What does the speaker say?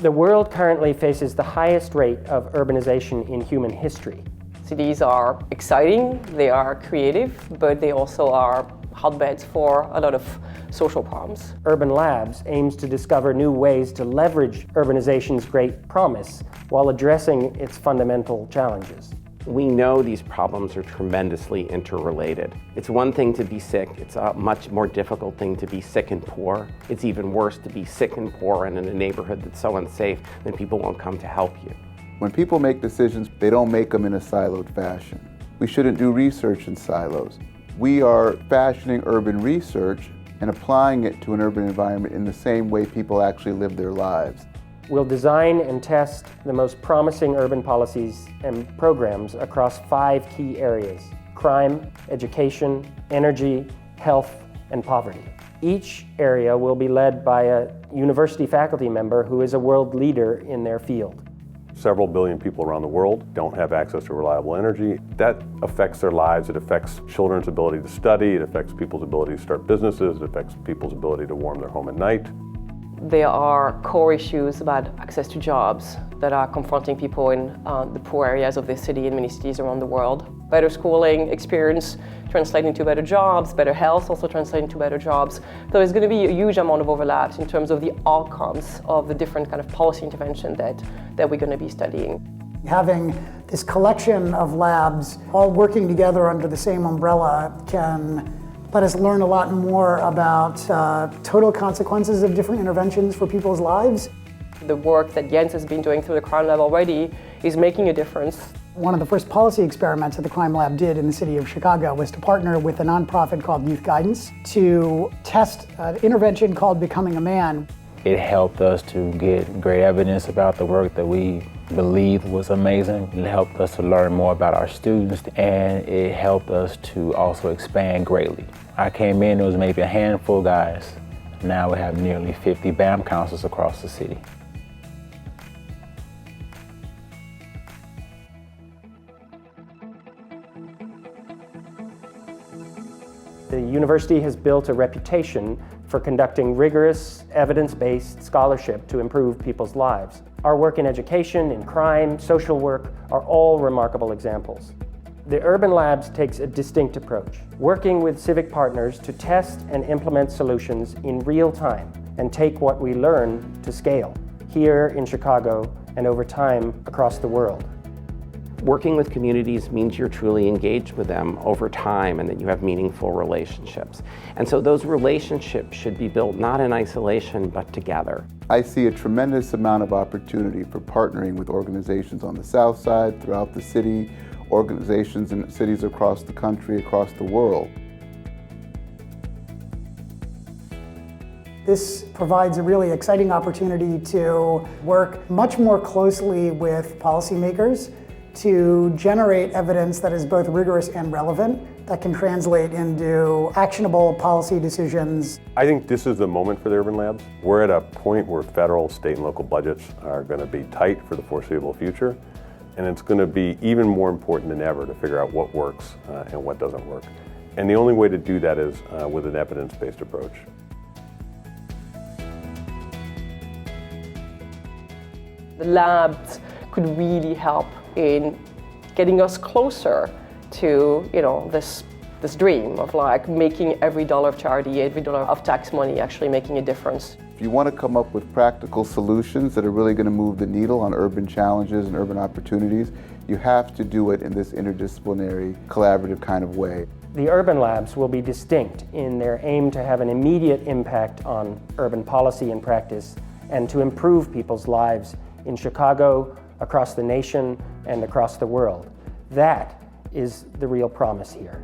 The world currently faces the highest rate of urbanization in human history. Cities are exciting, they are creative, but they also are hotbeds for a lot of social problems. Urban Labs aims to discover new ways to leverage urbanization's great promise while addressing its fundamental challenges. We know these problems are tremendously interrelated. It's one thing to be sick, it's a much more difficult thing to be sick and poor. It's even worse to be sick and poor and in a neighborhood that's so unsafe that people won't come to help you. When people make decisions, they don't make them in a siloed fashion. We shouldn't do research in silos. We are fashioning urban research and applying it to an urban environment in the same way people actually live their lives. We'll design and test the most promising urban policies and programs across 5 key areas: crime, education, energy, health, and poverty. Each area will be led by a university faculty member who is a world leader in their field. Several billion people around the world don't have access to reliable energy. That affects their lives. It affects children's ability to study. It affects people's ability to start businesses. It affects people's ability to warm their home at night. There are core issues about access to jobs that are confronting people in the poor areas of the city and many cities around the world. Better schooling experience translating to better jobs, better health also translating to better jobs. So there's going to be a huge amount of overlaps in terms of the outcomes of the different kind of policy intervention that we're going to be studying. Having this collection of labs all working together under the same umbrella can let us learn a lot more about total consequences of different interventions for people's lives. The work that Jens has been doing through the Crime Lab already is making a difference. One of the first policy experiments that the Crime Lab did in the city of Chicago was to partner with a nonprofit called Youth Guidance to test an intervention called Becoming a Man. It helped us to get great evidence about the work that we believed was amazing. It helped us to learn more about our students, and it helped us to also expand greatly. I came in, there was maybe a handful of guys. Now we have nearly 50 BAM counselors across the city. The university has built a reputation for conducting rigorous, evidence-based scholarship to improve people's lives. Our work in education, in crime, social work are all remarkable examples. The Urban Labs takes a distinct approach, working with civic partners to test and implement solutions in real time and take what we learn to scale, here in Chicago and over time across the world. Working with communities means you're truly engaged with them over time and that you have meaningful relationships. And so those relationships should be built not in isolation, but together. I see a tremendous amount of opportunity for partnering with organizations on the South Side, throughout the city, organizations in cities across the country, across the world. This provides a really exciting opportunity to work much more closely with policymakers to generate evidence that is both rigorous and relevant, that can translate into actionable policy decisions. I think this is the moment for the Urban Labs. We're at a point where federal, state, and local budgets are going to be tight for the foreseeable future, and it's going to be even more important than ever to figure out what works and what doesn't work. And the only way to do that is with an evidence-based approach. The labs could really help in getting us closer to, this dream of like making every dollar of charity, every dollar of tax money actually making a difference. If you want to come up with practical solutions that are really going to move the needle on urban challenges and urban opportunities, you have to do it in this interdisciplinary, collaborative kind of way. The Urban Labs will be distinct in their aim to have an immediate impact on urban policy and practice and to improve people's lives in Chicago, across the nation, and across the world. That is the real promise here.